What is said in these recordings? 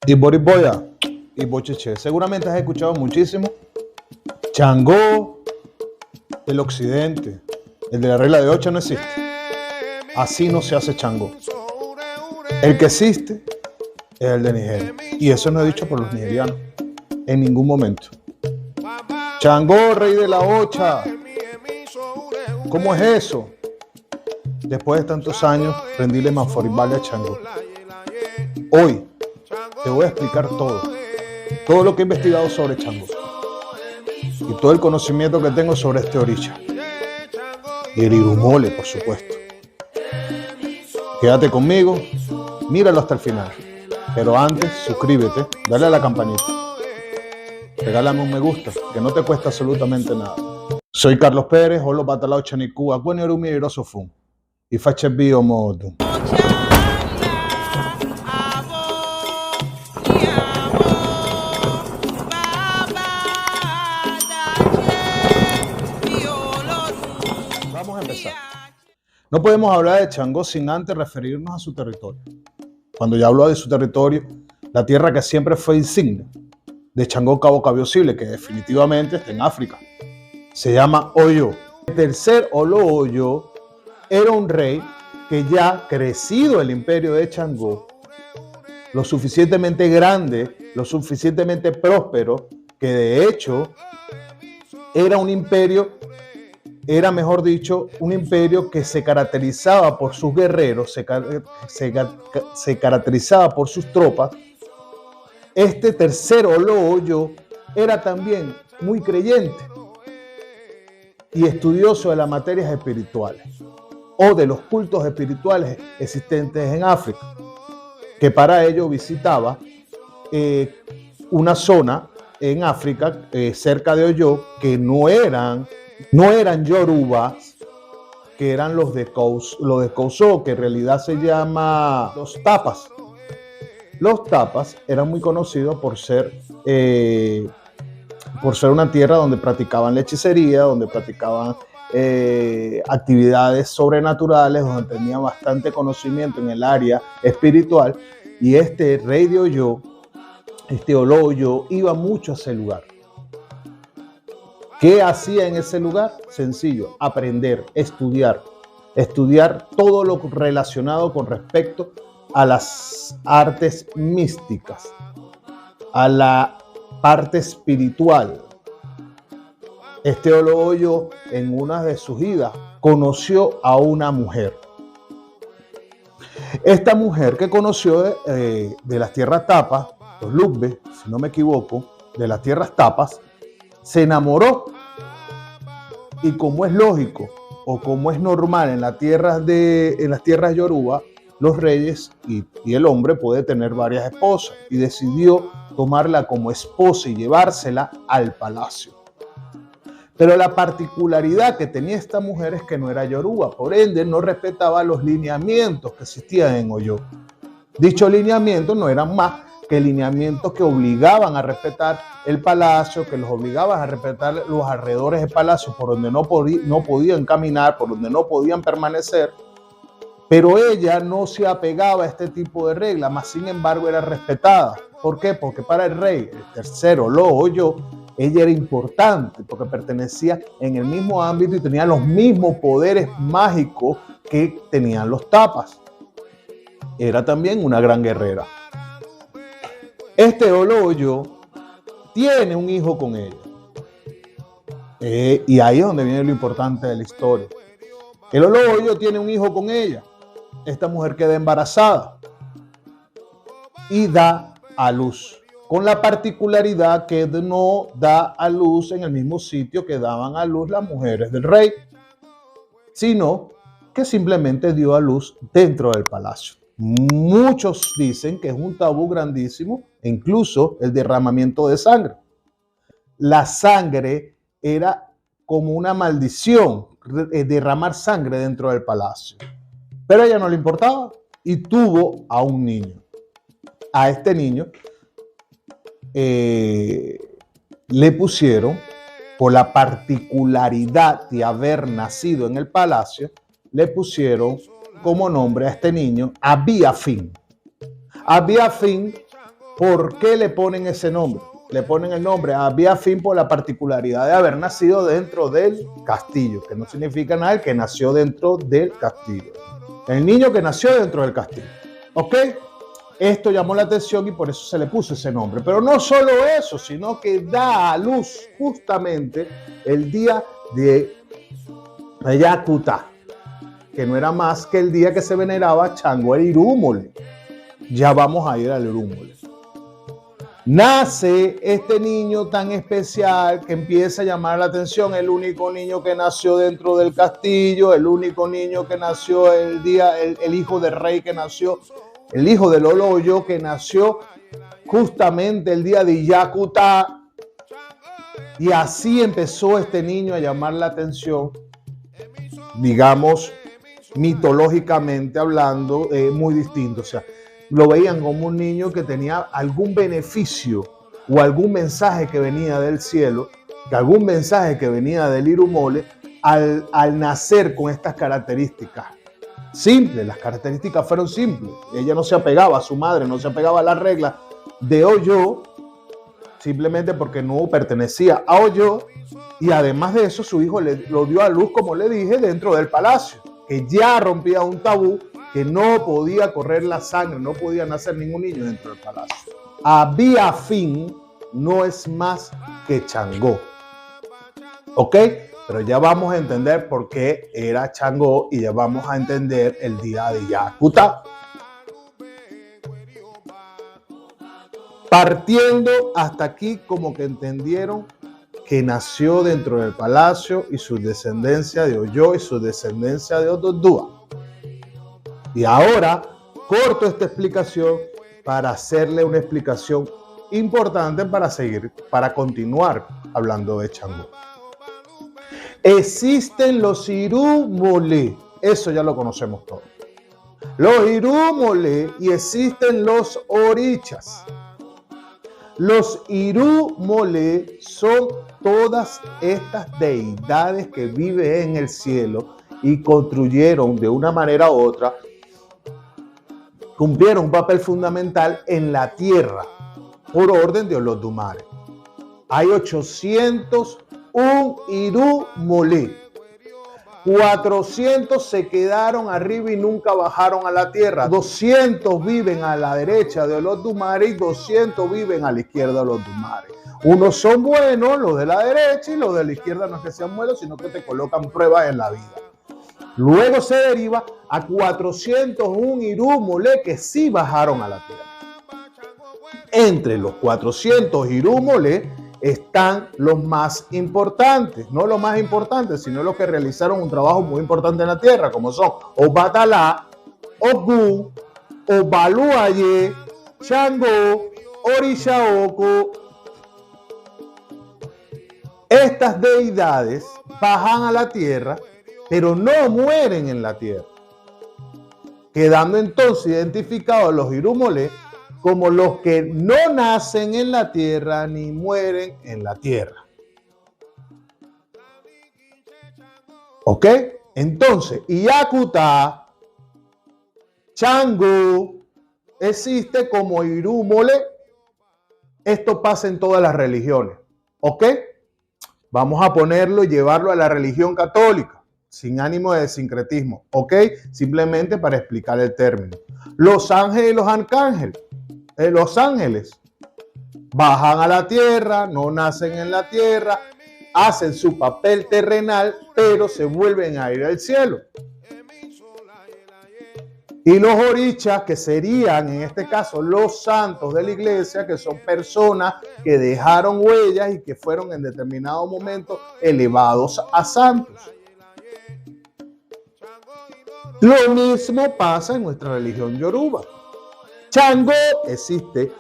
Y Boriboya y Bocheche. Seguramente has escuchado muchísimo. Changó del occidente. El de la regla de 8 no existe. Así no se hace Changó. El que existe es el de Nigeria. Y eso no es dicho por los nigerianos. En ningún momento. Changó, rey de la ocha. ¿Cómo es eso? Después de tantos años, rendirle Manforibale a Changó. Hoy te voy a explicar todo lo que he investigado sobre Changó y todo el conocimiento que tengo sobre este orisha y el irumole, por supuesto. Quédate conmigo, míralo hasta el final, pero antes suscríbete, dale a la campanita, regálame un me gusta, que no te cuesta absolutamente nada. Soy Carlos Pérez, Holo Batalao Chanicú, Acuene Orumi y Rosofun, y Fache Bio Modu. Vamos a empezar. No podemos hablar de Changó sin antes referirnos a su territorio. Cuando ya hablo de su territorio, la tierra que siempre fue insignia de Changó Cabo Cabiosible, que definitivamente está en África, se llama Oyo. El tercer Olo Oyo era un rey que ya crecido el imperio de Changó, lo suficientemente grande, lo suficientemente próspero, que de hecho era un imperio, era mejor dicho, un imperio que se caracterizaba por sus guerreros, se caracterizaba por sus tropas. Este tercer Olo Oyo era también muy creyente y estudioso de las materias espirituales o de los cultos espirituales existentes en África, que para ello visitaba una zona en África cerca de Oyo que no eran yorubas, que eran los de Kousou, que en realidad se llama los tapas. Los tapas eran muy conocidos por ser una tierra donde practicaban la hechicería, donde practicaban actividades sobrenaturales, donde tenían bastante conocimiento en el área espiritual. Y este rey de Oyo, este Olo Oyo, iba mucho a ese lugar. ¿Qué hacía en ese lugar? Sencillo, aprender, estudiar todo lo relacionado con respecto a las artes místicas, a la parte espiritual. Este Olo Oyo, en una de sus idas, conoció a una mujer. Esta mujer que conoció de las tierras tapas, los Lugbe, si no me equivoco, de las tierras tapas, se enamoró. Y como es lógico o como es normal en las tierras yoruba, los reyes y el hombre puede tener varias esposas, y decidió tomarla como esposa y llevársela al palacio. Pero la particularidad que tenía esta mujer es que no era yoruba, por ende no respetaba los lineamientos que existían en Oyo. Dichos lineamientos no eran más que lineamientos que obligaban a respetar el palacio, que los obligaban a respetar los alrededores del palacio, por donde no podían caminar, por donde no podían permanecer. Pero ella no se apegaba a este tipo de reglas, más sin embargo era respetada. ¿Por qué? Porque para el rey, el tercero Olo Oyo, ella era importante porque pertenecía en el mismo ámbito y tenía los mismos poderes mágicos que tenían los tapas. Era también una gran guerrera. Este Olo Oyo tiene un hijo con ella. Y ahí es donde viene lo importante de la historia. El Olo Oyo tiene un hijo con ella. Esta mujer queda embarazada y da a luz, con la particularidad que no da a luz en el mismo sitio que daban a luz las mujeres del rey, sino que simplemente dio a luz dentro del palacio. Muchos dicen que es un tabú grandísimo, e incluso el derramamiento de sangre. La sangre era como una maldición, derramar sangre dentro del palacio. Pero a ella no le importaba y tuvo a un niño. A este niño le pusieron, por la particularidad de haber nacido en el palacio, le pusieron como nombre a este niño Abiafin. Abiafin ¿Por qué le ponen ese nombre? Le ponen el nombre a Biafín por la particularidad de haber nacido dentro del castillo, que no significa nada el que nació dentro del castillo. El niño que nació dentro del castillo. ¿Ok? Esto llamó la atención y por eso se le puso ese nombre. Pero no solo eso, sino que da a luz justamente el día de Yakuta, que no era más que el día que se veneraba Chango el Irumole. Ya vamos a ir al Irumole. Nace este niño tan especial que empieza a llamar la atención, el único niño que nació dentro del castillo, el único niño que nació el hijo del rey que nació, el hijo del Oloyo que nació justamente el día de Yakuta. Y así empezó este niño a llamar la atención, digamos, mitológicamente hablando, muy distinto. O sea, lo veían como un niño que tenía algún beneficio o algún mensaje que venía del cielo, que algún mensaje que venía del Irumole al nacer con estas características. Simples, las características fueron simples. Ella no se apegaba a su madre, no se apegaba a las reglas de Oyo, simplemente porque no pertenecía a Oyo, y además de eso su hijo lo dio a luz, como le dije, dentro del palacio, que ya rompía un tabú, que no podía correr la sangre, no podía nacer ningún niño dentro del palacio. Biafín no es más que Changó. ¿Ok? Pero ya vamos a entender por qué era Changó y ya vamos a entender el día de Yakuta. Partiendo hasta aquí, como que entendieron que nació dentro del palacio y su descendencia de Oyo y su descendencia de Ododua. Y ahora corto esta explicación para hacerle una explicación importante para continuar hablando de Changó. Existen los Irumole, eso ya lo conocemos todos. Los Irumole, y existen los Orichas. Los Irumole son todas estas deidades que viven en el cielo y construyeron de una manera u otra, cumplieron un papel fundamental en la tierra por orden de Olodumare. Hay 801 Irumole. 400 se quedaron arriba y nunca bajaron a la tierra. 200 viven a la derecha de Olodumare y 200 viven a la izquierda de Olodumare. Unos son buenos, los de la derecha, y los de la izquierda no es que sean buenos, sino que te colocan pruebas en la vida. Luego se deriva a 401 Irumole que sí bajaron a la tierra. Entre los 400 Irumole están los más importantes, no los más importantes, sino los que realizaron un trabajo muy importante en la tierra, como son Obatala, Ogu, Obaluaye, Changó, Orishaoko. Estas deidades bajan a la tierra, pero no mueren en la tierra, quedando entonces identificados los Irumole como los que no nacen en la tierra ni mueren en la tierra. ¿Ok? Entonces, Yakuta, Changó, existe como Irumole. Esto pasa en todas las religiones. ¿Ok? Vamos a ponerlo y llevarlo a la religión católica, sin ánimo de sincretismo. ¿Ok? Simplemente para explicar el término. Los ángeles y los arcángeles. Los ángeles bajan a la tierra, no nacen en la tierra, hacen su papel terrenal, pero se vuelven a ir al cielo. Y los orichas, que serían en este caso los santos de la iglesia, que son personas que dejaron huellas y que fueron en determinado momento elevados a santos. Lo mismo pasa en nuestra religión yoruba. Changó existe,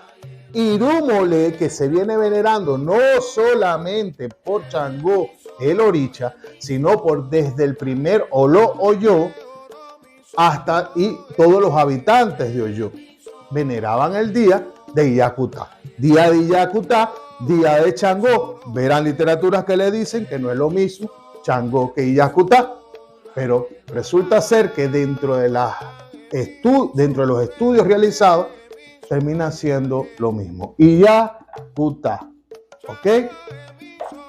Irumole, que se viene venerando no solamente por Changó, el oricha, sino por desde el primer Olo Oyo hasta y todos los habitantes de Oyo veneraban el día de Yakuta. Día de Yakuta, día de Changó. Verán literaturas que le dicen que no es lo mismo Changó que Yakuta, pero resulta ser que dentro de los estudios realizados termina siendo lo mismo. Y ya, puta, ¿ok?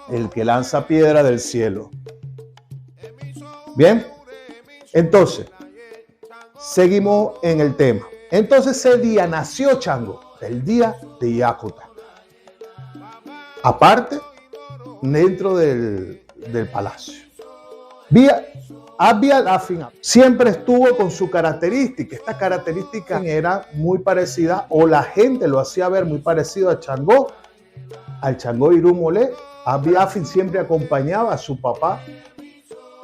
El que lanza piedra del cielo. Bien, entonces, seguimos en el tema. Entonces ese día nació Chango, el día de Yacuta. Aparte, dentro del palacio. Abia Lafin siempre estuvo con su característica. Esta característica era muy parecida, o la gente lo hacía ver muy parecido a Chango, al Chango Irumolé. Abia Lafin siempre acompañaba a su papá.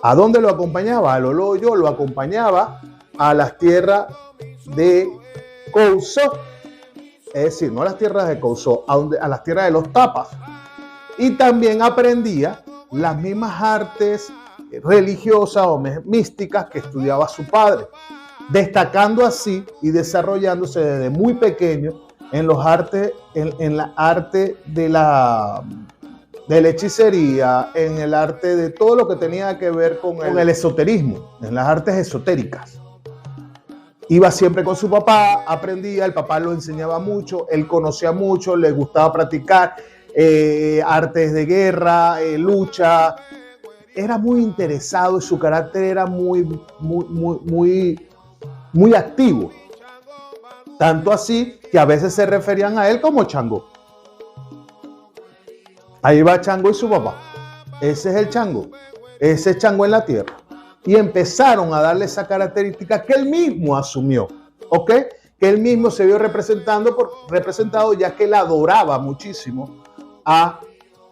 ¿A dónde lo acompañaba? A Loloyo, lo acompañaba a las tierras de Cousó, es decir, no a las tierras de Cousó, a las tierras de los Tapas. Y también aprendía las mismas artes religiosas o místicas que estudiaba su padre, destacando así y desarrollándose desde muy pequeño en los artes, en la arte de la hechicería, en el arte de todo lo que tenía que ver con el esoterismo, en las artes esotéricas. Iba siempre con su papá, aprendía, el papá lo enseñaba mucho, él conocía mucho, le gustaba practicar artes de guerra, lucha. Era muy interesado y su carácter era muy activo. Tanto así que a veces se referían a él como Chango. Ahí va Chango y su papá. Ese es el Chango. Ese es Chango en la tierra. Y empezaron a darle esa característica que él mismo asumió. ¿Ok? Que él mismo se vio representado ya que él adoraba muchísimo a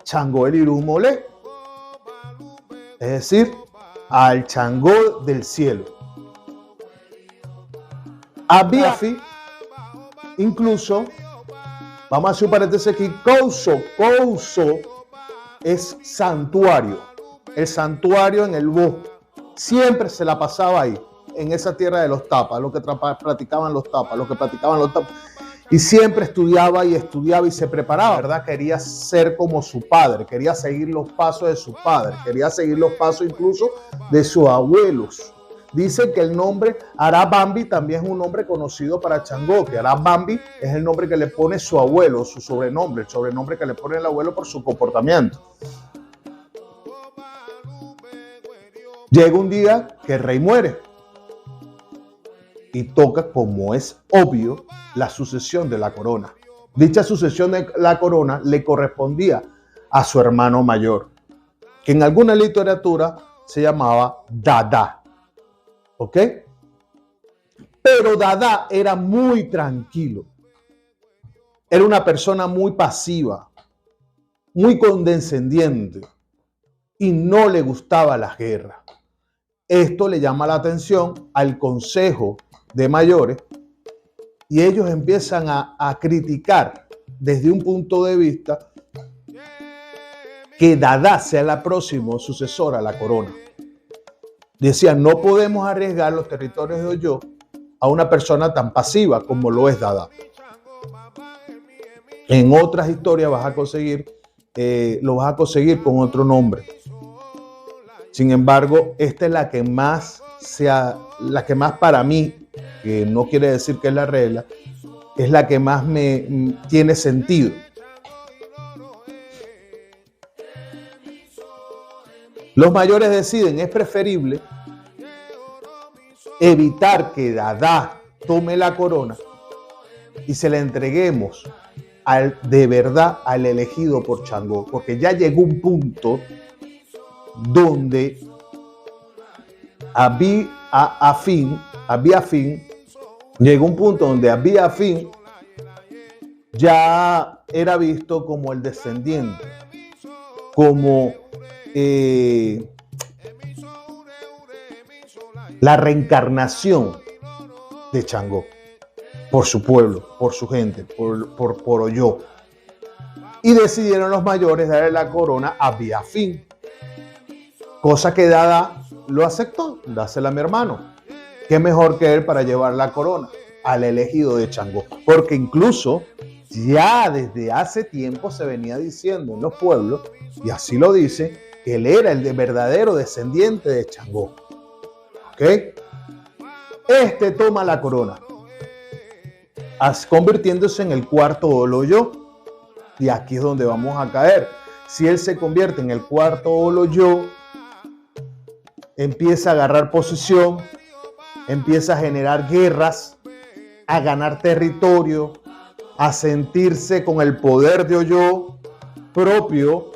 Chango el Irumolé. Es decir, al Chango del cielo. Abiafi, incluso, vamos a hacer un paréntesis aquí, Cousó es santuario. El santuario en el bosque. Siempre se la pasaba ahí, en esa tierra de los Tapas, lo que practicaban los Tapas, Y siempre estudiaba y se preparaba, ¿verdad? Quería ser como su padre, quería seguir los pasos de su padre, quería seguir los pasos incluso de sus abuelos. Dicen que el nombre Arabambi también es un nombre conocido para Chango, que Arabambi es el nombre que le pone su abuelo, su sobrenombre, el sobrenombre que le pone el abuelo por su comportamiento. Llega un día que el rey muere y toca, como es obvio, la sucesión de la corona. Dicha sucesión de la corona le correspondía a su hermano mayor, que en alguna literatura se llamaba Dada. ¿Ok? Pero Dada era muy tranquilo. Era una persona muy pasiva, muy condescendiente y no le gustaba la guerra. Esto le llama la atención al consejo de mayores y ellos empiezan a criticar desde un punto de vista que Dada sea la próxima sucesora a la corona. Decían, no podemos arriesgar los territorios de Oyo a una persona tan pasiva como lo es Dada. En otras historias lo vas a conseguir con otro nombre. Sin embargo, esta es la que más para mí, que no quiere decir que es la regla, es la que más me tiene sentido. Los mayores deciden, es preferible evitar que Dada tome la corona y se la entreguemos de verdad al elegido por Chango, porque ya llegó un punto donde Abiafin llegó un punto donde Abiafin ya era visto como el descendiente, como la reencarnación de Chango por su pueblo, por su gente, por Oyo. Y decidieron los mayores darle la corona a Abiafin. Cosa que Dada lo aceptó, dásela a mi hermano. ¿Qué mejor que él para llevar la corona al elegido de Chango? Porque incluso ya desde hace tiempo se venía diciendo en los pueblos, y así lo dice, que él era el verdadero descendiente de Chango. ¿Ok? Este toma la corona. convirtiéndose en el cuarto Oloyo. Y aquí es donde vamos a caer. Si él se convierte en el cuarto Oloyo, empieza a agarrar posición, empieza a generar guerras, a ganar territorio, a sentirse con el poder de Oyo propio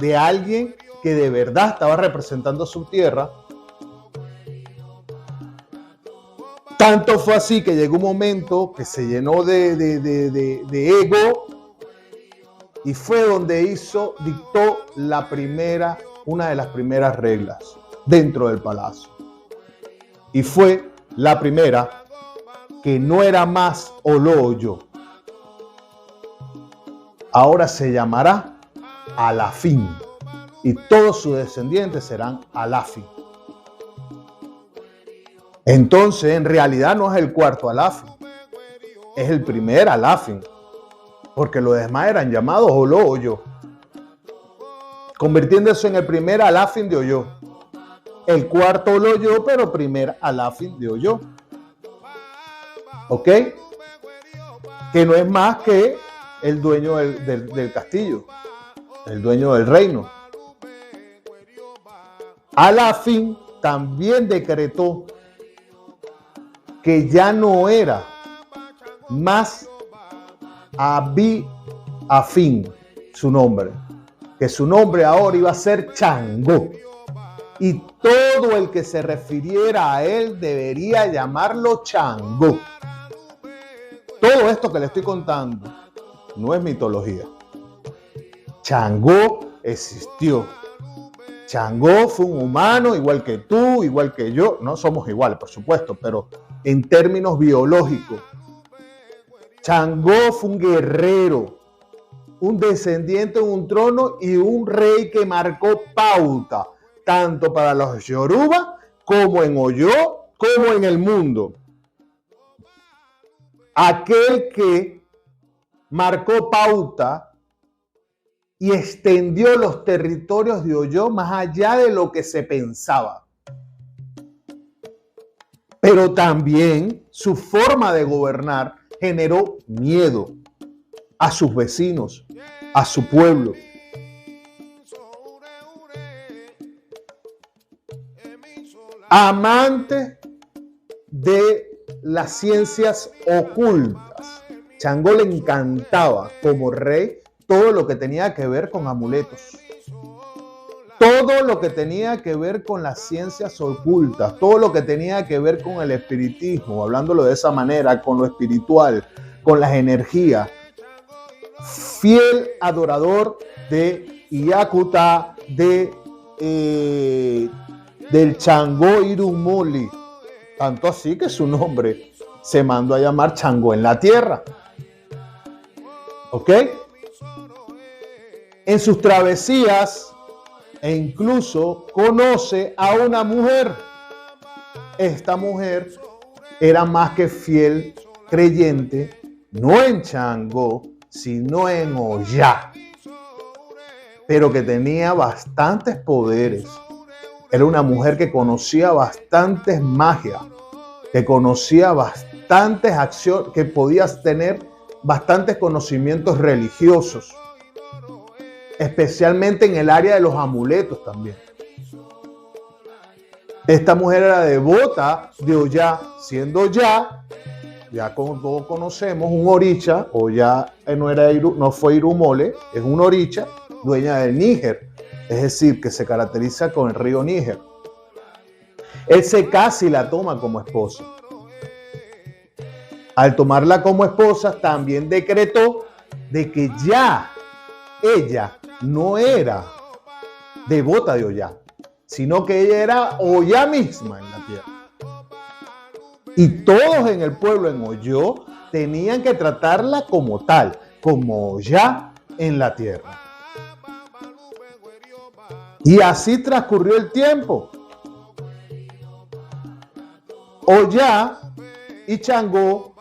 de alguien que de verdad estaba representando su tierra. Tanto fue así que llegó un momento que se llenó de ego y fue donde dictó una de las primeras reglas dentro del palacio. Y fue la primera, que no era más Oloyo. Ahora se llamará Alafín y todos sus descendientes serán Alafín. Entonces, en realidad no es el cuarto Alafín, es el primer Alafín, porque los demás eran llamados Oloyo, convirtiéndose en el primer Alafín de Oyo. El cuarto Oloyo, pero primer Alafín de Oyo. ¿Ok? Que no es más que el dueño del castillo, el dueño del reino. Alafín también decretó que ya no era más Afín su nombre, que su nombre ahora iba a ser Changó, y todo el que se refiriera a él debería llamarlo Changó. Todo esto que le estoy contando no es mitología. Changó existió. Changó fue un humano igual que tú, igual que yo. No somos iguales, por supuesto, pero en términos biológicos. Changó fue un guerrero, un descendiente de un trono y un rey que marcó pauta, tanto para los Yoruba como en Oyo, como en el mundo. Aquel que marcó pauta y extendió los territorios de Oyo más allá de lo que se pensaba. Pero también su forma de gobernar generó miedo a sus vecinos, a su pueblo. Amante de las ciencias ocultas. Changó le encantaba como rey todo lo que tenía que ver con amuletos. Todo lo que tenía que ver con las ciencias ocultas, todo lo que tenía que ver con el espiritismo, hablándolo de esa manera, con lo espiritual, con las energías. Fiel adorador de Iyakuta, del Changó Irumoli. Tanto así que su nombre se mandó a llamar Changó en la tierra. ¿Ok? En sus travesías, e incluso conoce a una mujer. Esta mujer era más que fiel creyente, no en Changó, sino en Oya, pero que tenía bastantes poderes. Era una mujer que conocía bastantes magias, que conocía bastantes acciones, que podías tener bastantes conocimientos religiosos, especialmente en el área de los amuletos también. Esta mujer era devota de Oya, siendo Oya, ya como todos conocemos, un oricha. Oya no fue Irumole, es un oricha, dueña del Níger, es decir, que se caracteriza con el río Níger. Él se casa y la toma como esposa. Al tomarla como esposa, también decretó de que ya ella no era devota de Oya, sino que ella era Oya misma en la tierra. Y todos en el pueblo, en Oyo, tenían que tratarla como tal, como Oya en la tierra. Y así transcurrió el tiempo. Oya y Changó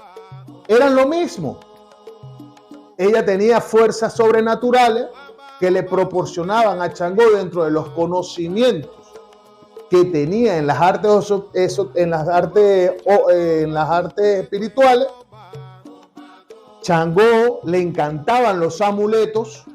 eran lo mismo. Ella tenía fuerzas sobrenaturales que le proporcionaban a Changó, dentro de los conocimientos que tenía en las artes espirituales, Changó le encantaban los amuletos.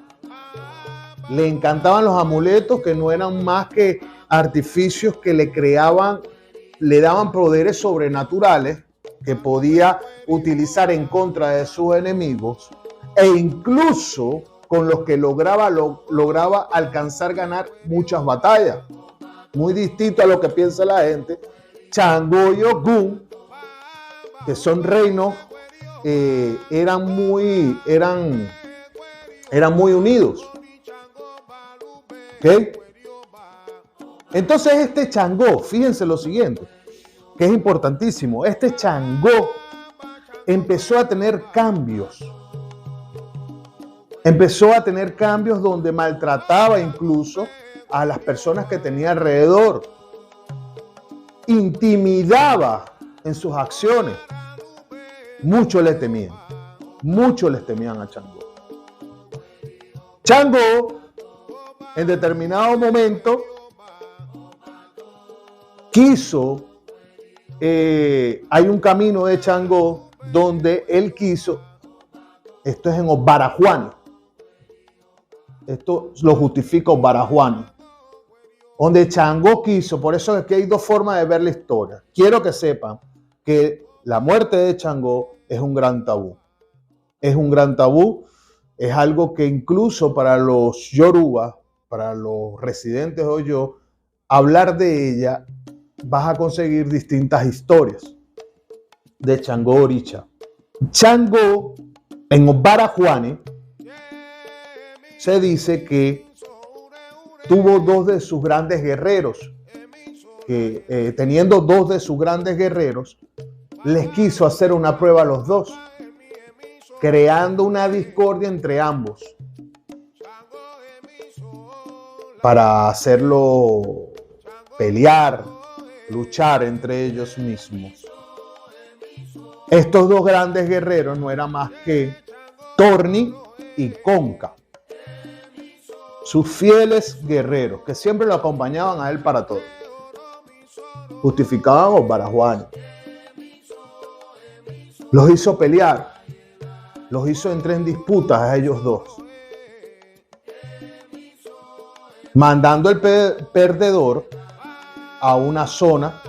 Le encantaban los amuletos que no eran más que artificios que le daban poderes sobrenaturales que podía utilizar en contra de sus enemigos e incluso con los que lograba alcanzar ganar muchas batallas. Muy distinto a lo que piensa la gente. Changó y Ogún, que son reinos, eran muy unidos. ¿Okay? Entonces este Changó, fíjense lo siguiente, que es importantísimo. Este Changó empezó a tener cambios. Empezó a tener cambios donde maltrataba incluso a las personas que tenía alrededor. Intimidaba en sus acciones. Muchos les temían. Muchos les temían a Changó. Changó, en determinado momento, quiso, hay un camino de Changó donde él quiso, esto es en Barajuani, esto lo justifica Barajuani, donde Changó quiso, por eso es que hay dos formas de ver la historia. Quiero que sepan que la muerte de Changó es un gran tabú. Es un gran tabú, es algo que incluso para los Yoruba, para los residentes de Oyo, hablar de ella, vas a conseguir distintas historias de Changó Oricha. Changó, en Barajuani, se dice que tuvo dos de sus grandes guerreros, que teniendo dos de sus grandes guerreros, les quiso hacer una prueba a los dos, creando una discordia entre ambos para hacerlo pelear, luchar entre ellos mismos. Estos dos grandes guerreros no eran más que Torni y Conca, sus fieles guerreros que siempre lo acompañaban a él para todo. Justificaban los Barajuani. Los hizo pelear, los hizo entrar en disputas a ellos dos, mandando el perdedor a una zona,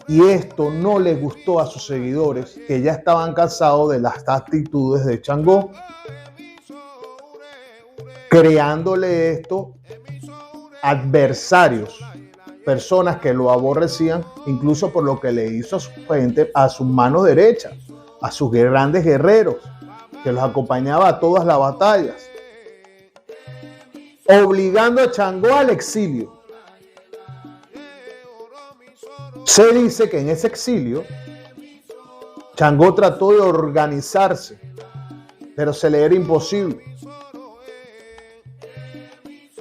y esto no le gustó a sus seguidores, que ya estaban cansados de las actitudes de Changó, creándole esto adversarios, personas que lo aborrecían, incluso por lo que le hizo a su gente, a sus manos derechas, a sus grandes guerreros, que los acompañaba a todas las batallas, obligando a Changó al exilio. Se dice que en ese exilio, Changó trató de organizarse, pero se le era imposible.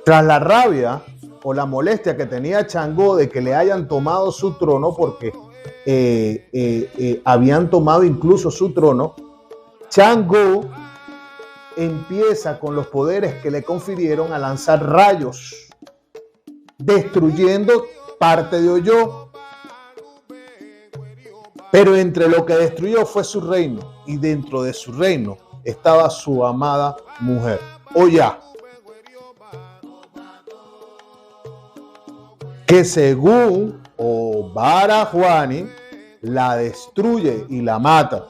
Tras la rabia o la molestia que tenía Changó de que le hayan tomado su trono, porque habían tomado incluso su trono, Changó empieza con los poderes que le confirieron a lanzar rayos, destruyendo parte de Oyo. Pero entre lo que destruyó fue su reino, y dentro de su reino estaba su amada mujer, Oya, que según Barajuani la destruye y la mata.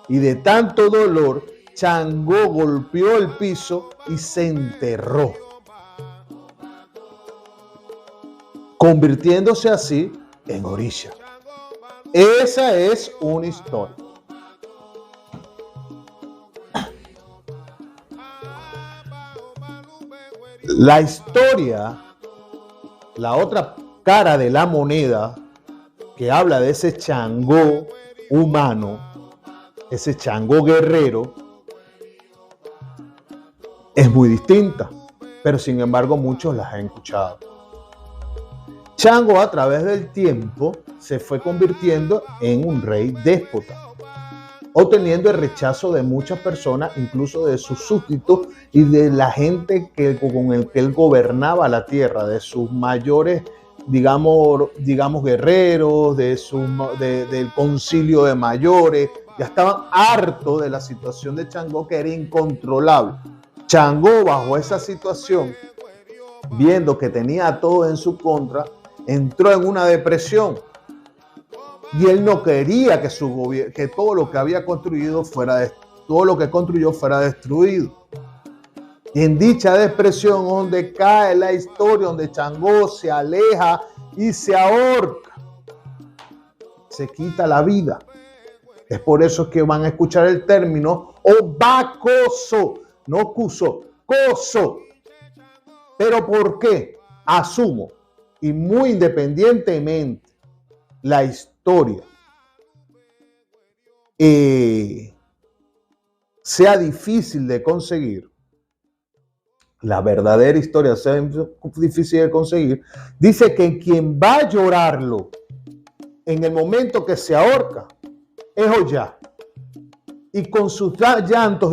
Y de tanto dolor, Changó golpeó el piso y se enterró, convirtiéndose así en Orisha. Esa es una historia. La historia, la otra cara de la moneda, que habla de ese Changó humano, ese Changó guerrero, es muy distinta, pero sin embargo muchos las han escuchado. Changó, a través del tiempo, se fue convirtiendo en un rey déspota, obteniendo el rechazo de muchas personas, incluso de sus súbditos y de la gente con el que él gobernaba la tierra, de sus mayores, digamos guerreros, del concilio de mayores, Ya estaban hartos de la situación de Changó, que era incontrolable. Changó, bajo esa situación, viendo que tenía todo en su contra, entró en una depresión. Y él no quería que que todo lo que había construido todo lo que construyó fuera destruido. Y en dicha depresión, donde cae la historia, donde Changó se aleja y se ahorca, se quita la vida. Es por eso que van a escuchar el término obacoso, no cuso, coso. ¿Pero por qué? Asumo, y muy independientemente, la historia sea difícil de conseguir, la verdadera historia sea difícil de conseguir, dice que quien va a llorarlo en el momento que se ahorca es Ollá. Y con sus llantos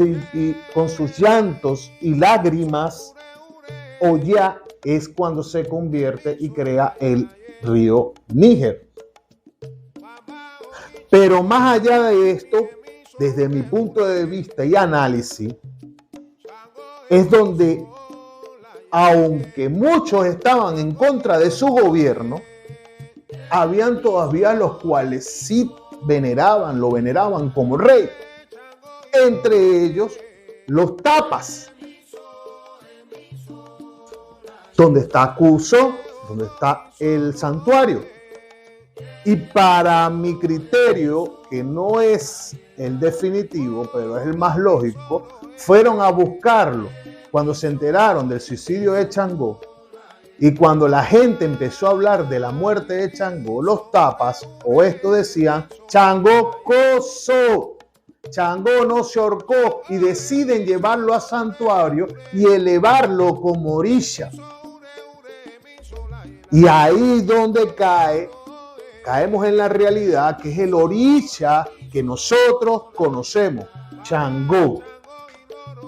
y lágrimas, Ollá es cuando se convierte y crea el río Níger. Pero más allá de esto, desde mi punto de vista y análisis, es donde, aunque muchos estaban en contra de su gobierno, habían todavía los cuales sí lo veneraban como rey. Entre ellos, los tapas, donde está Cuso, donde está el santuario. Y para mi criterio, que no es el definitivo, pero es el más lógico, fueron a buscarlo cuando se enteraron del suicidio de Changó. Y cuando la gente empezó a hablar de la muerte de Changó, los tapas o esto decían: Changó coso, Changó no se ahorcó, y deciden llevarlo a santuario y elevarlo como orisha. Y ahí donde caemos en la realidad, que es el orisha que nosotros conocemos, Changó.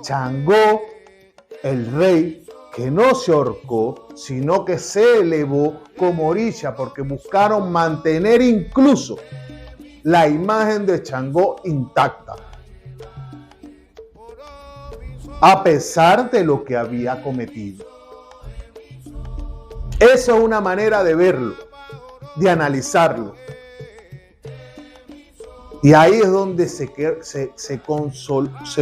Changó, el rey que no se ahorcó, sino que se elevó como orisha, porque buscaron mantener incluso la imagen de Changó intacta, a pesar de lo que había cometido. Eso es una manera de verlo, de analizarlo. Y ahí es donde se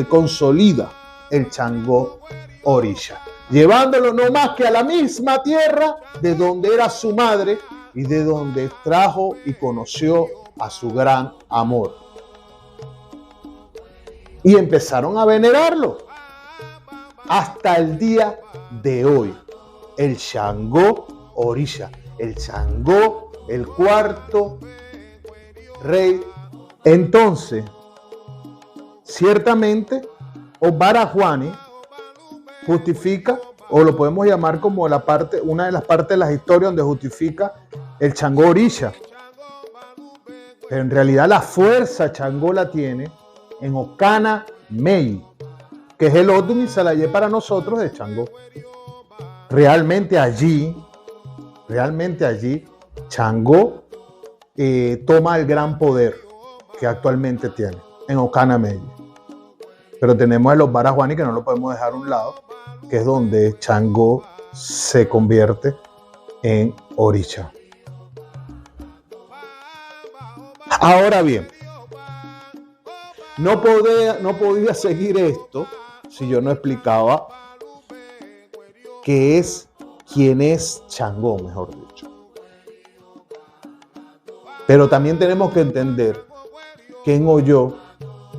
consolida el Changó orisha, llevándolo no más que a la misma tierra de donde era su madre y de donde trajo y conoció a su gran amor. Y empezaron a venerarlo hasta el día de hoy. El Changó orisha, el Changó, el cuarto rey. Entonces, ciertamente, Obarajuani justifica, o lo podemos llamar como una de las partes de las historias donde justifica el Changó orisha. Pero en realidad la fuerza Changó la tiene en Okana Mey, que es el Odum y Salayé para nosotros de Changó. Realmente allí, Changó toma el gran poder que actualmente tiene en Okana Mey. Pero tenemos a los Barajuani, que no lo podemos dejar a un lado, que es donde Changó se convierte en orisha. Ahora bien, no podía seguir esto si yo no explicaba quién es Changó, mejor dicho. Pero también tenemos que entender que en Oyo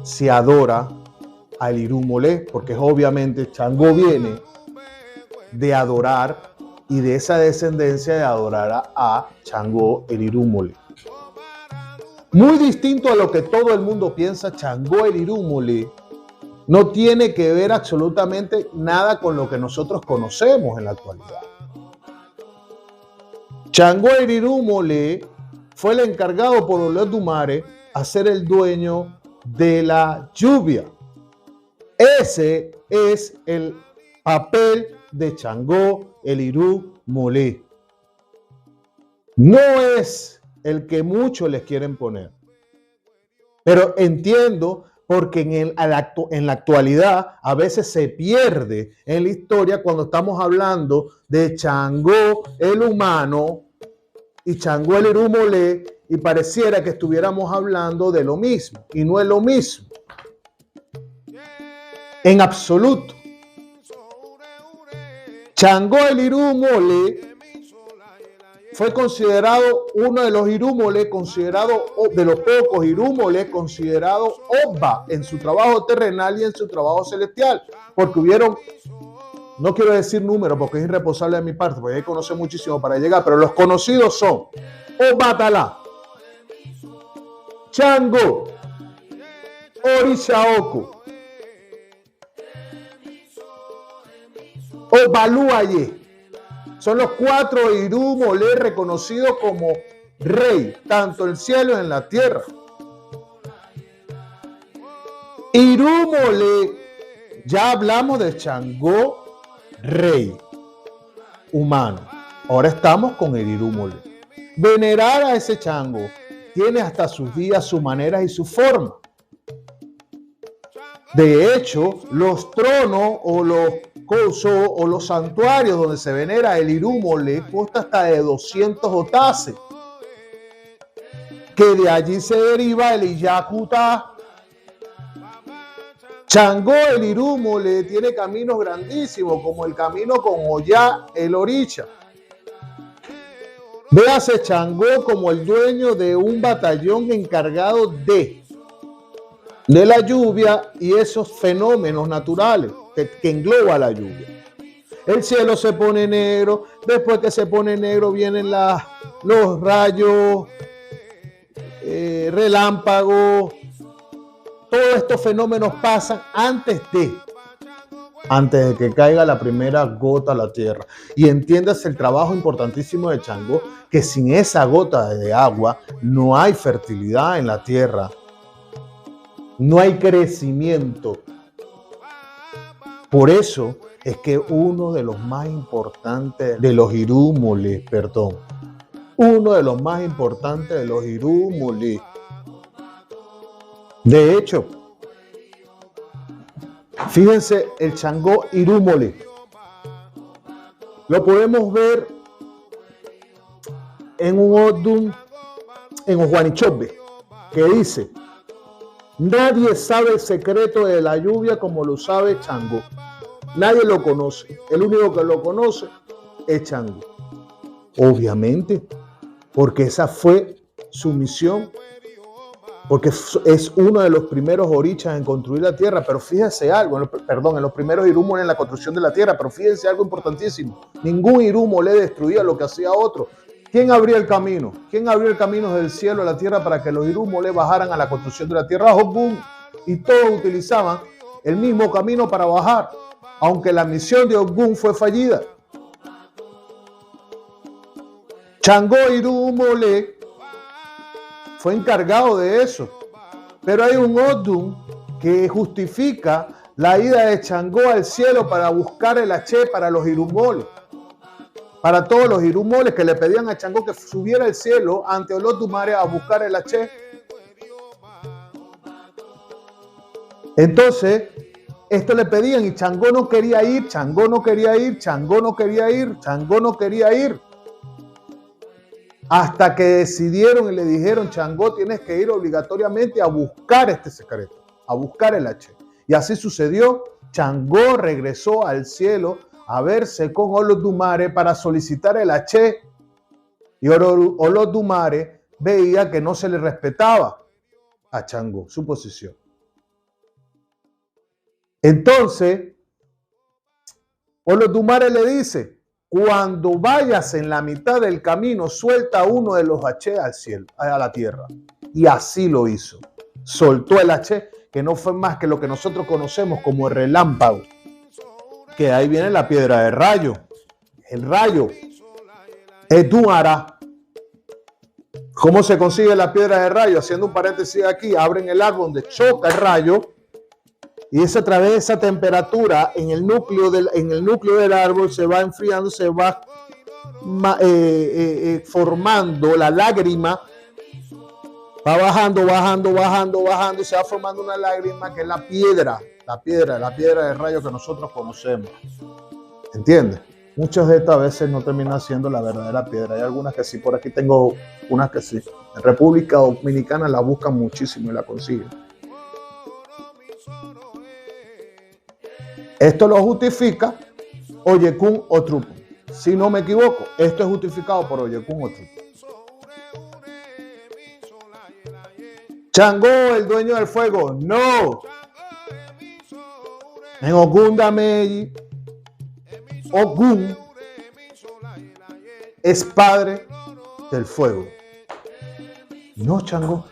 se adora al Irumolé, porque obviamente Changó viene de adorar, y de esa descendencia de adorar a Changó el Irumolé. Muy distinto a lo que todo el mundo piensa, Changó el Irumolé no tiene que ver absolutamente nada con lo que nosotros conocemos en la actualidad. Changó el Irumolé fue el encargado por Olodumare a ser el dueño de la lluvia. Ese es el papel de Changó el Irumolé. No es el que muchos les quieren poner. Pero entiendo porque en la actualidad a veces se pierde en la historia cuando estamos hablando de Changó el humano y Changó el Irumolé, y pareciera que estuviéramos hablando de lo mismo, y no es lo mismo. En absoluto. Changó el Irumolé fue considerado uno de los irúmoles, de los pocos irúmoles considerado Oba en su trabajo terrenal y en su trabajo celestial, porque hubieron, no quiero decir números porque es irresponsable de mi parte, porque hay que conocer muchísimo para llegar, pero los conocidos son Obatalá, Changó, Orishaoko, Obaluaye. Son los 4 irúmoles reconocidos como rey, tanto en el cielo y en la tierra. Irúmole, ya hablamos de Changó, rey humano. Ahora estamos con el irúmole. Venerar a ese Changó tiene hasta sus días, sus maneras y su forma. De hecho, los tronos o los santuarios donde se venera el irúmole cuesta hasta de 200 otaces, que de allí se deriva el Iyacutá. Changó el irúmole tiene caminos grandísimos, como el camino con Ollá el Oricha. Véase Changó como el dueño de un batallón encargado de la lluvia y esos fenómenos naturales que engloba la lluvia. El cielo se pone negro, después que se pone negro vienen los rayos, relámpagos. Todos estos fenómenos pasan antes de que caiga la primera gota a la tierra. Y entiendas el trabajo importantísimo de Changó, que sin esa gota de agua no hay fertilidad en la tierra. No hay crecimiento. Por eso es que uno de los más importantes de los irúmoles, de hecho, fíjense, el Changó irúmole lo podemos ver en un Odum, en Ojuanichobe, que dice: nadie sabe el secreto de la lluvia como lo sabe Changó. Nadie lo conoce. El único que lo conoce es Changó. Obviamente, porque esa fue su misión. Porque es uno de los primeros orichas en construir la tierra. Pero fíjense algo, en los primeros irúmoles en la construcción de la tierra. Pero fíjense algo importantísimo. Ningún irúmole destruía lo que hacía otro. ¿Quién abría el camino? ¿Quién abrió el camino del cielo a la tierra para que los irúmoles bajaran a la construcción de la tierra? Ogún. Y todos utilizaban el mismo camino para bajar, aunque la misión de Ogún fue fallida. Changó irúmole fue encargado de eso. Pero hay un Odum que justifica la ida de Changó al cielo para buscar el H para los irúmoles. Para todos los irúmoles que le pedían a Changó que subiera al cielo ante Olodumare a buscar el H. Entonces, esto le pedían y Changó no quería ir. Hasta que decidieron y le dijeron: Changó, tienes que ir obligatoriamente a buscar este secreto, a buscar el H. Y así sucedió. Changó regresó al cielo a verse con Olodumare para solicitar el H. Y Olodumare veía que no se le respetaba a Changó su posición. Entonces, Olodumare le dice: cuando vayas en la mitad del camino, suelta uno de los H al cielo, a la tierra. Y así lo hizo. Soltó el H, que no fue más que lo que nosotros conocemos como el relámpago. Que ahí viene la piedra de rayo. El rayo. Eduara. ¿Cómo se consigue la piedra de rayo? Haciendo un paréntesis aquí, abren el árbol donde choca el rayo. Y es a través de esa temperatura en el núcleo del árbol se va enfriando, se va formando la lágrima Va bajando, bajando, bajando, bajando y se va formando una lágrima que es la piedra de rayo que nosotros conocemos. ¿Entiendes? Muchas de estas veces no terminan siendo la verdadera piedra. Hay algunas que sí, por aquí tengo unas que sí. En República Dominicana la buscan muchísimo y la consiguen. Esto lo justifica Oyekun Otrupu. Si no me equivoco, esto es justificado por Oyekun Otrupu. Changó, el dueño del fuego. No. En Ogun Dameyi, Ogun es padre del fuego. No Changó.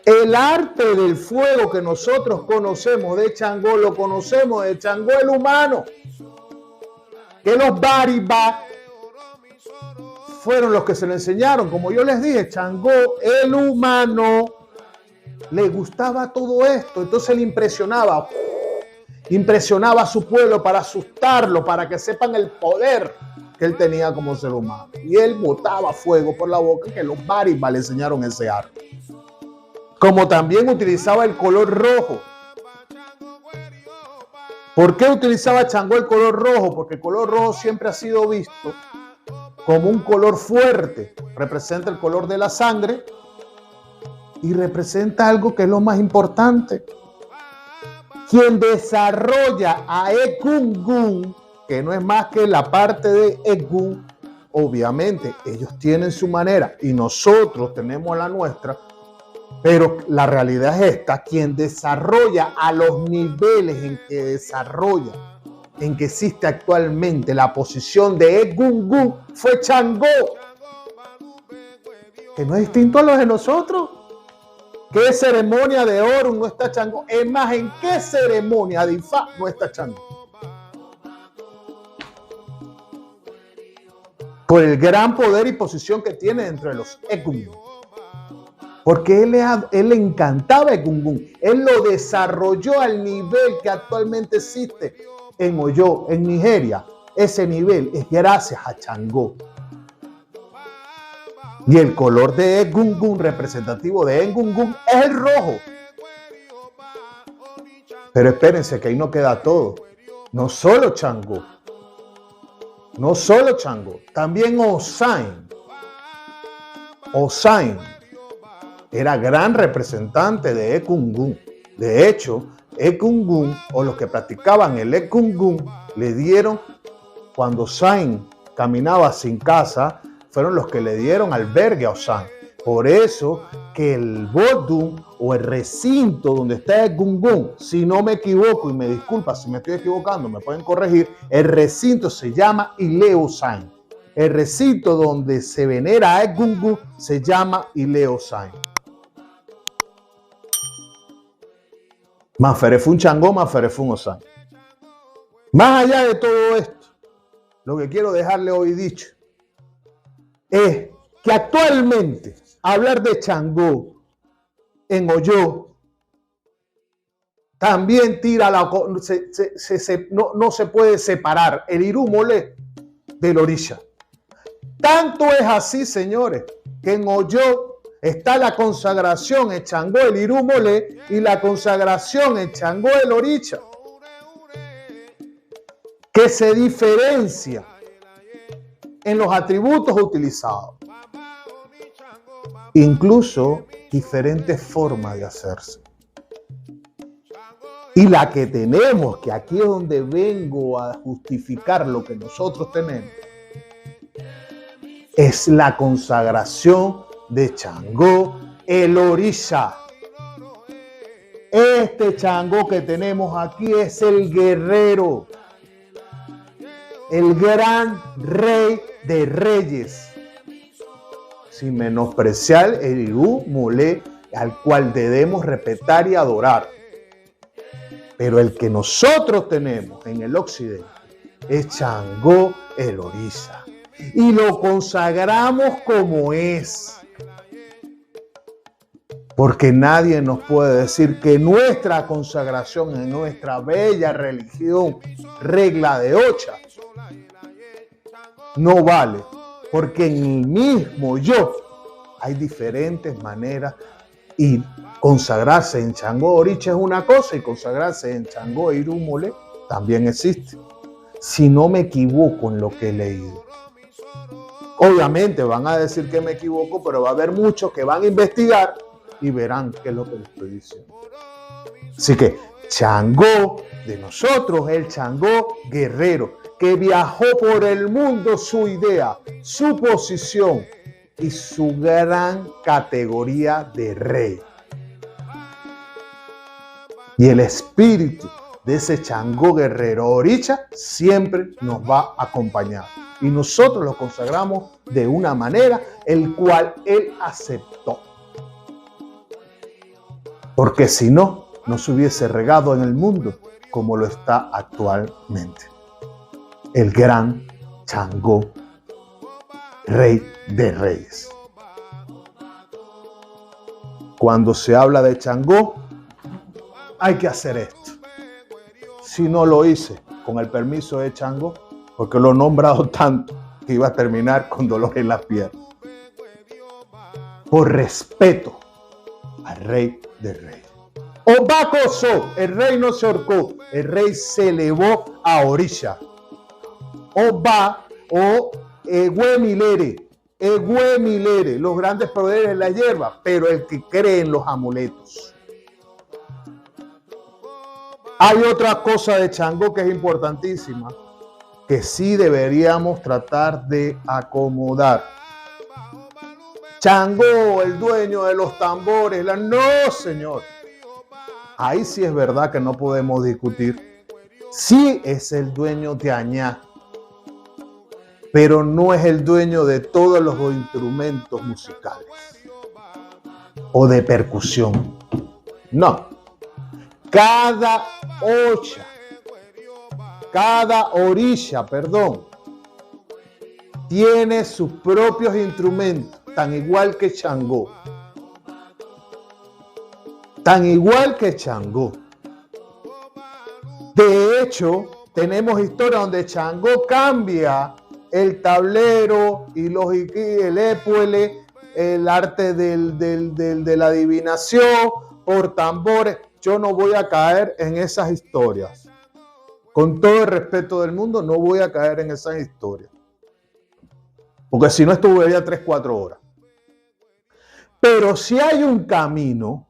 El arte del fuego que nosotros conocemos de Changó, lo conocemos de Changó el humano. Que los Bariba fueron los que se lo enseñaron. Como yo les dije, Changó el humano le gustaba todo esto. Entonces le impresionaba a su pueblo para asustarlo, para que sepan el poder que él tenía como ser humano. Y él botaba fuego por la boca, que los Bariba le enseñaron ese arte. Como también utilizaba el color rojo. ¿Por qué utilizaba Changó el color rojo? Porque el color rojo siempre ha sido visto como un color fuerte. Representa el color de la sangre y representa algo que es lo más importante. Quien desarrolla a Egungun, que no es más que la parte de Egun, obviamente ellos tienen su manera y nosotros tenemos la nuestra. Pero la realidad es esta: quien desarrolla a los niveles en que existe actualmente la posición de Egungun fue Changó, que no es distinto a los de nosotros. ¿Qué ceremonia de Orun no está Changó? Es más, ¿en qué ceremonia de Ifá no está Changó? Por el gran poder y posición que tiene dentro de los Egungun. Porque él le encantaba Egungun. Él lo desarrolló al nivel que actualmente existe en Oyo, en Nigeria. Ese nivel es gracias a Changó. Y el color de Egungun, representativo de Egungun, es el rojo. Pero espérense que ahí no queda todo. No solo Changó. También Osain. Era gran representante de Egungun. De hecho, Egungun, o los que practicaban el Egungun, le dieron, cuando Osain caminaba sin casa, fueron los que le dieron albergue a Osain. Por eso que el Bodum, o el recinto donde está Egungun, si no me equivoco, y me disculpa si me estoy equivocando, me pueden corregir, el recinto se llama Ile Osain. El recinto donde se venera a Egungun se llama Ile Osain. Maferefun Changó, Maferefun Osain. Más allá de todo esto, lo que quiero dejarle hoy dicho es que actualmente hablar de Changó en Oyo también tira no se puede separar el Irumolé del Orisha. Tanto es así, señores, que en Oyo está la consagración en Changó el Irumolé y la consagración en Changó el Orisha, que se diferencia en los atributos utilizados, incluso diferentes formas de hacerse. Y la que tenemos, que aquí es donde vengo a justificar lo que nosotros tenemos, es la consagración de Changó el Orisha. Este Changó que tenemos aquí es el guerrero, el gran rey de reyes, sin menospreciar el Irumolé, al cual debemos respetar y adorar. Pero el que nosotros tenemos en el occidente es Changó el Orisha. Y lo consagramos como es. Porque nadie nos puede decir que nuestra consagración en nuestra bella religión, regla de Ocha, no vale. Porque en el mismo yo hay diferentes maneras y consagrarse en Changó Oricha es una cosa y consagrarse en Changó Irumole también existe. Si no me equivoco en lo que he leído. Obviamente van a decir que me equivoco, pero va a haber muchos que van a investigar y verán qué es lo que les estoy diciendo. Así que Changó de nosotros, el Changó guerrero, que viajó por el mundo su idea, su posición y su gran categoría de rey. Y el espíritu de ese Changó guerrero Oricha siempre nos va a acompañar. Y nosotros lo consagramos de una manera el cual él aceptó. Porque si no, no se hubiese regado en el mundo como lo está actualmente. El gran Changó, rey de reyes. Cuando se habla de Changó, hay que hacer esto. Si no lo hice con el permiso de Changó, porque lo he nombrado tanto que iba a terminar con dolor en las piernas. Por respeto al rey de reyes. Obacoso, el rey no se ahorcó, el rey se elevó a Orisha. Oba o Eguemilere, los grandes poderes de la hierba, pero el que cree en los amuletos. Hay otra cosa de Changó que es importantísima, que sí deberíamos tratar de acomodar. Changó, el dueño de los tambores, no, señor. Ahí sí es verdad que no podemos discutir. Sí es el dueño de Añá, pero no es el dueño de todos los instrumentos musicales o de percusión. No. Cada orisha, tiene sus propios instrumentos, tan igual que Changó. Tan igual que Changó. De hecho, tenemos historias donde Changó cambia el tablero y el épuele, el arte de la adivinación por tambores. Yo no voy a caer en esas historias. Con todo el respeto del mundo, no voy a caer en esas historias. Porque si no, estuviera 3-4 horas. Pero si hay un camino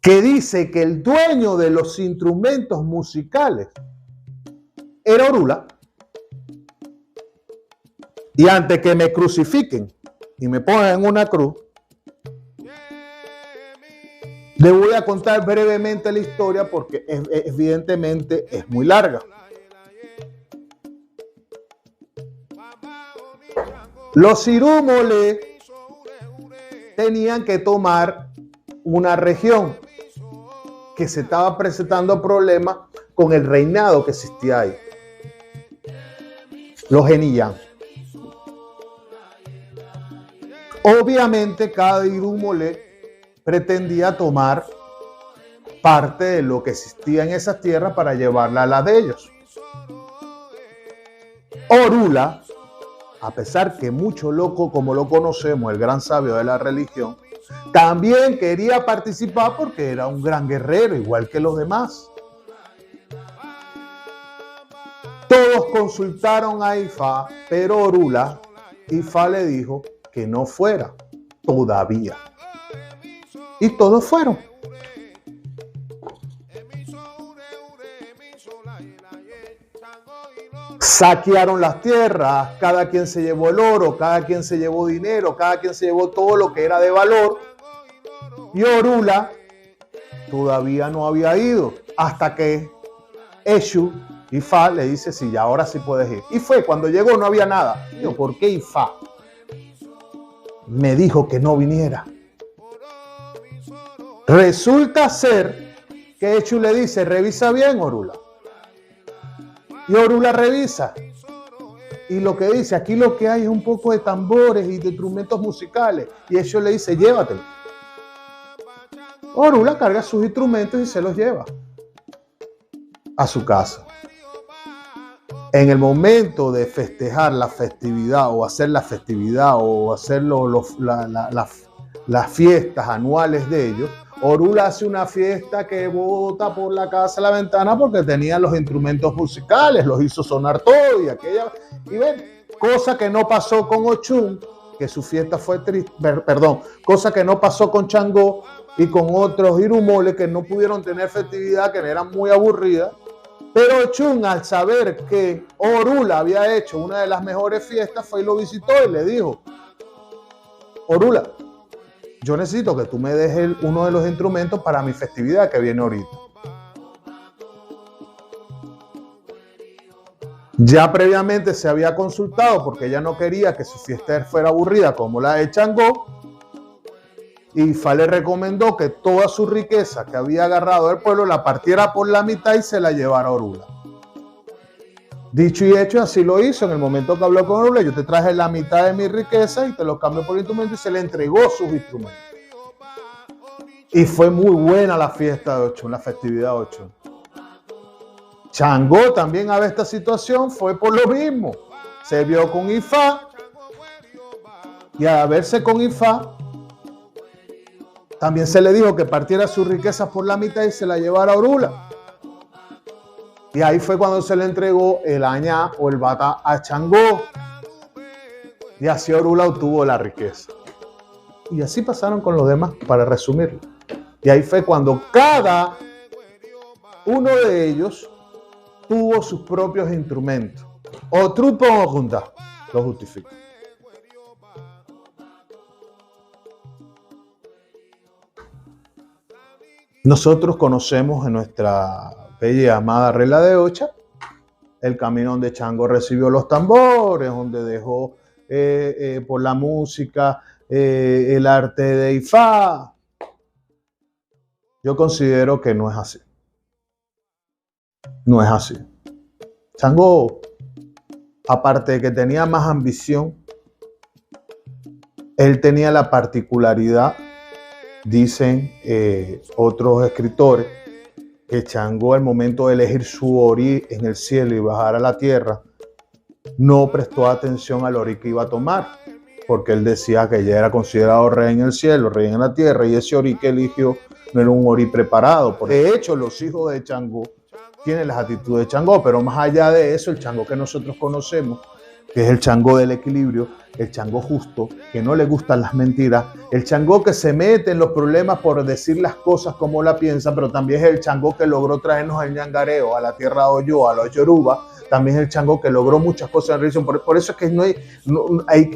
que dice que el dueño de los instrumentos musicales era Orula. Y antes que me crucifiquen y me pongan en una cruz, le voy a contar brevemente la historia porque evidentemente es muy larga. Los irumole tenían que tomar una región que se estaba presentando problemas con el reinado que existía ahí. Los Genillán. Obviamente cada irumole pretendía tomar parte de lo que existía en esas tierras para llevarla a la de ellos. Orula, a pesar que mucho loco como lo conocemos, el gran sabio de la religión, también quería participar porque era un gran guerrero, igual que los demás. Todos consultaron a Ifá, pero Orula, Ifá le dijo que no fuera todavía. Y todos fueron. Saquearon las tierras, cada quien se llevó el oro, cada quien se llevó dinero, cada quien se llevó todo lo que era de valor. Y Orula todavía no había ido hasta que Eshu, Ifá, le dice, sí, ya ahora sí puedes ir. Y fue, cuando llegó no había nada. Digo, ¿por qué Ifá me dijo que no viniera? Resulta ser que Eshu le dice, revisa bien, Orula. Y Orula revisa. Y lo que dice, aquí lo que hay es un poco de tambores y de instrumentos musicales. Y Eshu le dice, llévatelo. Orula carga sus instrumentos y se los lleva a su casa. En el momento de festejar la festividad o hacer la festividad o hacer las fiestas anuales de ellos, Orula hace una fiesta que bota por la casa a la ventana porque tenía los instrumentos musicales, los hizo sonar todo y aquella. Y ven, cosa que no pasó con Ochun, que su fiesta fue triste, perdón, cosa que no pasó con Changó y con otros irumoles que no pudieron tener festividad, que eran muy aburridas. Pero Ochun, al saber que Orula había hecho una de las mejores fiestas, fue y lo visitó y le dijo: Orula, yo necesito que tú me dejes uno de los instrumentos para mi festividad que viene ahorita. Ya previamente se había consultado porque ella no quería que su fiesta fuera aburrida como la de Changó, y Ifá le recomendó que toda su riqueza que había agarrado del pueblo la partiera por la mitad y se la llevara a Orula. Dicho y hecho, así lo hizo. En el momento que habló con Orula: yo te traje la mitad de mi riqueza y te lo cambio por instrumentos, y se le entregó sus instrumentos. Y fue muy buena la fiesta de Ochun, la festividad de Ochun. Changó también a ver esta situación, fue por lo mismo. Se vio con Ifá y al verse con Ifá, también se le dijo que partiera sus riquezas por la mitad y se la llevara a Orula. Y ahí fue cuando se le entregó el añá o el bata a Changó. Y así Orula obtuvo la riqueza. Y así pasaron con los demás, para resumirlo. Y ahí fue cuando cada uno de ellos tuvo sus propios instrumentos. O trupo o junta, lo justifico. Nosotros conocemos en nuestra bella y amada regla de Ocha el camino donde Changó recibió los tambores, donde dejó por la música el arte de Ifá. Yo considero que no es así. No es así. Changó, aparte de que tenía más ambición, él tenía la particularidad, dicen otros escritores, que Changó, al momento de elegir su orí en el cielo y bajar a la tierra, no prestó atención al orí que iba a tomar, porque él decía que ya era considerado rey en el cielo, rey en la tierra, y ese orí que eligió no era un orí preparado. De hecho, los hijos de Changó tienen las actitudes de Changó, pero más allá de eso, el Changó que nosotros conocemos, que es el Changó del equilibrio, el Changó justo, que no le gustan las mentiras, el Changó que se mete en los problemas por decir las cosas como la piensa, pero también es el Changó que logró traernos el ñangareo a la tierra de Oyo, a los Yoruba, también es el Changó que logró muchas cosas en religión. Por eso es que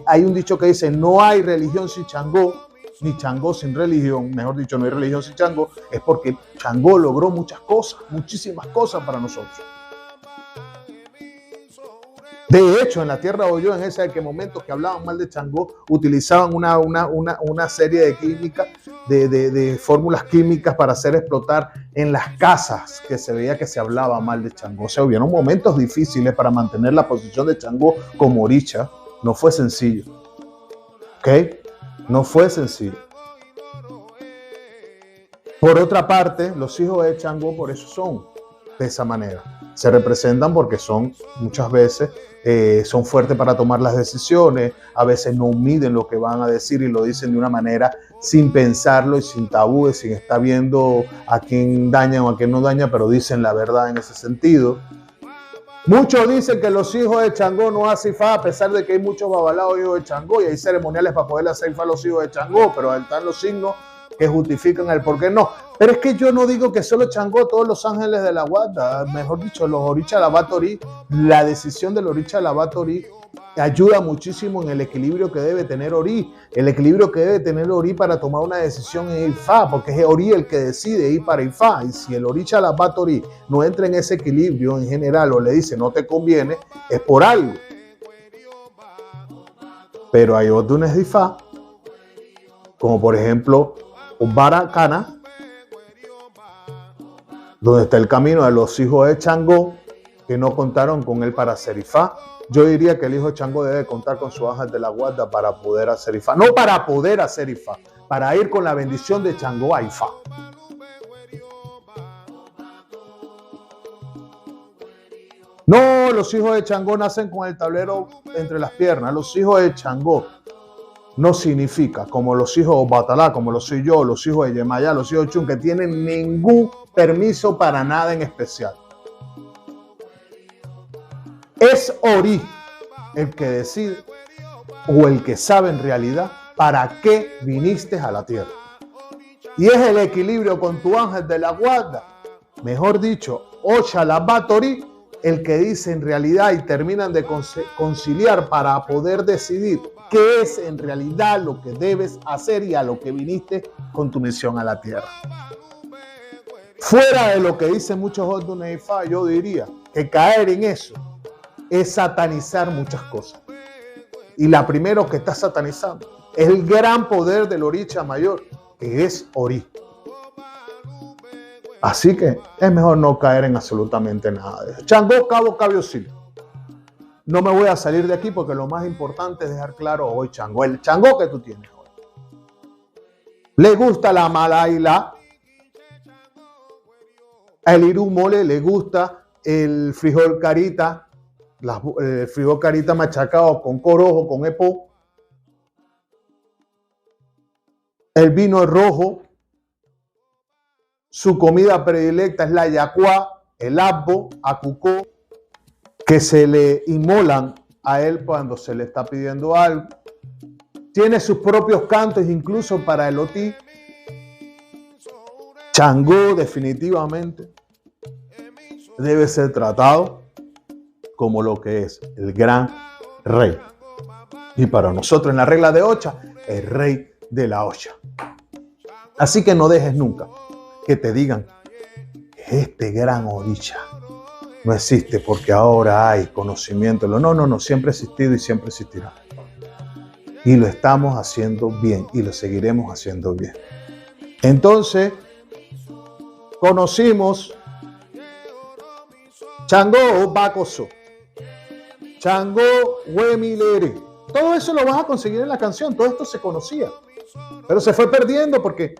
hay un dicho que dice: no hay religión sin Changó, ni Changó sin religión. Mejor dicho, no hay religión sin Changó, es porque Changó logró muchas cosas, muchísimas cosas para nosotros. De hecho, en la tierra de Oyo, en ese momento que hablaban mal de Changó, utilizaban una serie de químicas, de fórmulas químicas para hacer explotar en las casas, que se veía que se hablaba mal de Changó. O sea, hubieron momentos difíciles para mantener la posición de Changó como oricha. No fue sencillo. ¿Ok? No fue sencillo. Por otra parte, los hijos de Changó por eso son de esa manera. Se representan porque son muchas veces son fuertes para tomar las decisiones, a veces no miden lo que van a decir y lo dicen de una manera sin pensarlo y sin tabúes, sin estar viendo a quién daña o a quién no daña, pero dicen la verdad en ese sentido. Muchos dicen que los hijos de Changó no hacen Ifá, a pesar de que hay muchos babalaos hijos de Changó y hay ceremoniales para poder hacer Ifá a los hijos de Changó, pero ahí están los signos que justifican el por qué no. Pero es que yo no digo que solo Changó, todos los ángeles de la guarda, mejor dicho, los Oricha Lavatori, la decisión del Oricha Lavatori ayuda muchísimo en el equilibrio que debe tener Ori, el equilibrio que debe tener Ori para tomar una decisión en Ifá, porque es Ori el que decide ir para Ifá, y si el Oricha Lavatori no entra en ese equilibrio en general o le dice no te conviene, es por algo. Pero hay otros de Ifá, como por ejemplo Baracana, donde está el camino de los hijos de Changó, que no contaron con él para hacer Ifá. Yo diría que el hijo de Changó debe contar con su ángel de la guarda para poder hacer Ifá. No para poder hacer Ifá, para ir con la bendición de Changó a Ifá. No, los hijos de Changó nacen con el tablero entre las piernas. Los hijos de Changó no significa como los hijos de Batalá, como lo soy yo, los hijos de Yemayá, los hijos de Chun, que tienen ningún permiso para nada en especial. Es Ori el que decide o el que sabe en realidad para qué viniste a la tierra. Y es el equilibrio con tu ángel de la guarda, mejor dicho, Oxalabat Ori, el que dice en realidad y terminan de conciliar para poder decidir qué es en realidad lo que debes hacer y a lo que viniste con tu misión a la tierra. Fuera de lo que dicen muchos otros Neifa, yo diría que caer en eso es satanizar muchas cosas. Y la primera que está satanizando es el gran poder del Oricha Mayor, que es Ori. Así que es mejor no caer en absolutamente nada de eso. Changó, Cabo, Cabiocillo. No me voy a salir de aquí porque lo más importante es dejar claro hoy Changó. El Changó que tú tienes hoy. Le gusta la malaila, el Irú Mole, le gusta el frijol carita, el frijol carita machacado con corojo, con epo. El vino rojo. Su comida predilecta es la yacuá, el abbo, acucó, que se le inmolan a él cuando se le está pidiendo algo. Tiene sus propios cantos incluso para el otí. Changó definitivamente debe ser tratado como lo que es el gran rey. Y para nosotros en la regla de Ocha, el rey de la Ocha. Así que no dejes nunca que te digan que este gran Oricha no existe porque ahora hay conocimiento. No, siempre ha existido y siempre existirá. Y lo estamos haciendo bien y lo seguiremos haciendo bien. Entonces, conocimos Changó Bacoso, Changó Huemilere. Todo eso lo vas a conseguir en la canción. Todo esto se conocía. Pero se fue perdiendo porque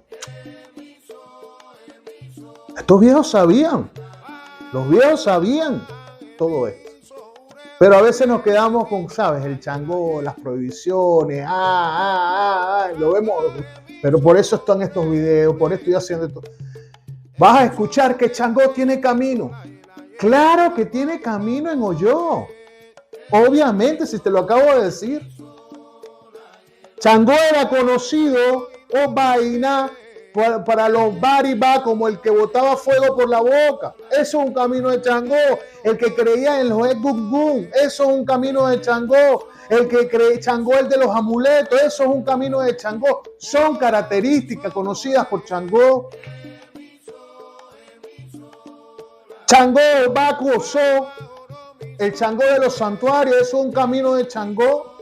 estos viejos sabían. Los viejos sabían todo esto. Pero a veces nos quedamos con, ¿sabes? El Changó, las prohibiciones. Lo vemos. Pero por eso están estos videos. Por esto estoy haciendo esto. Vas a escuchar que Changó tiene camino. Claro que tiene camino en Oyo. Obviamente, si te lo acabo de decir. Changó era conocido o vaina para los baribá como el que botaba fuego por la boca. Eso es un camino de Changó. El que creía en los Egugún, eso es un camino de Changó. El que cree Changó, el de los amuletos, eso es un camino de Changó. Son características conocidas por Changó. Changó Bacuosó, el Changó de los santuarios, eso es un camino de Changó.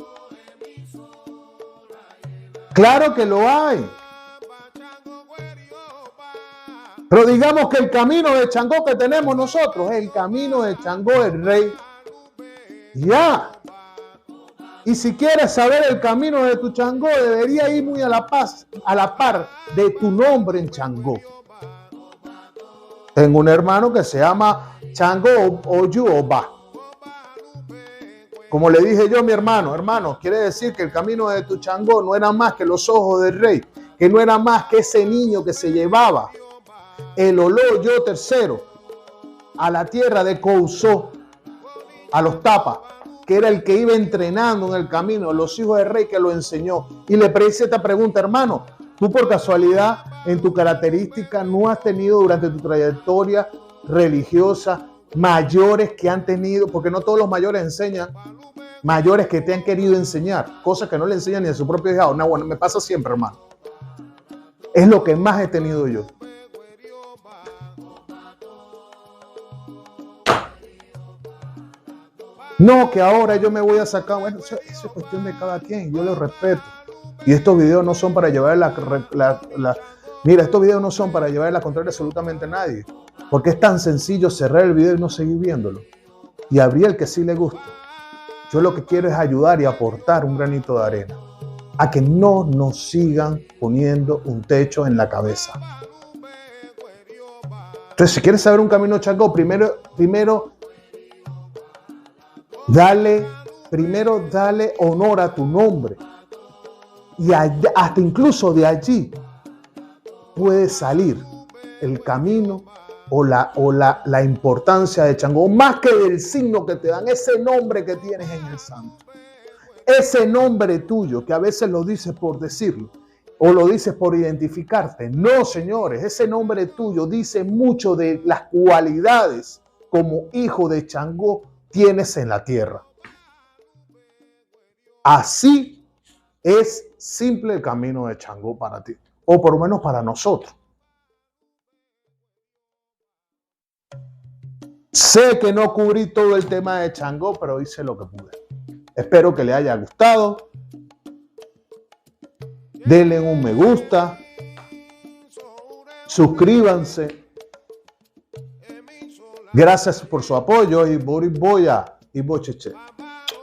Claro que lo hay. Pero digamos que el camino de Changó que tenemos nosotros es el camino de Changó, el rey. Ya. Y si quieres saber el camino de tu Changó, debería ir muy a la par de tu nombre en Changó. Tengo un hermano que se llama Changó Oyuoba. Como le dije yo a mi hermano, quiere decir que el camino de tu Changó no era más que los ojos del rey, que no era más que ese niño que se llevaba el Oló Yo tercero a la tierra de Cousó, a los tapas, que era el que iba entrenando en el camino, los hijos del rey que lo enseñó. Y le hice esta pregunta, hermano, tú por casualidad en tu característica no has tenido durante tu trayectoria religiosa mayores que han tenido, porque no todos los mayores enseñan, mayores que te han querido enseñar, cosas que no le enseñan ni a su propio hijado. No, bueno, me pasa siempre, hermano. Es lo que más he tenido yo. No, que ahora yo me voy a sacar. Bueno, eso es cuestión de cada quien. Yo lo respeto. Y estos videos no son para llevar Mira, estos videos no son para llevar la contraria absolutamente a nadie. Porque es tan sencillo cerrar el video y no seguir viéndolo. Y abrir el que sí le gusta. Yo lo que quiero es ayudar y aportar un granito de arena. A que no nos sigan poniendo un techo en la cabeza. Entonces, si quieres saber un camino Changó, primero Primero dale honor a tu nombre. Y hasta incluso de allí puede salir el camino o la importancia de Changó, más que del signo que te dan, ese nombre que tienes en el santo. Ese nombre tuyo, que a veces lo dices por decirlo, o lo dices por identificarte. No, señores, ese nombre tuyo dice mucho de las cualidades como hijo de Changó tienes en la tierra. Así es simple el camino de Changó para ti, o por lo menos para nosotros. Sé que no cubrí todo el tema de Changó, pero hice lo que pude. Espero que le haya gustado. Denle un me gusta. Suscríbanse. Gracias por su apoyo y Boris Boya y Bocheche.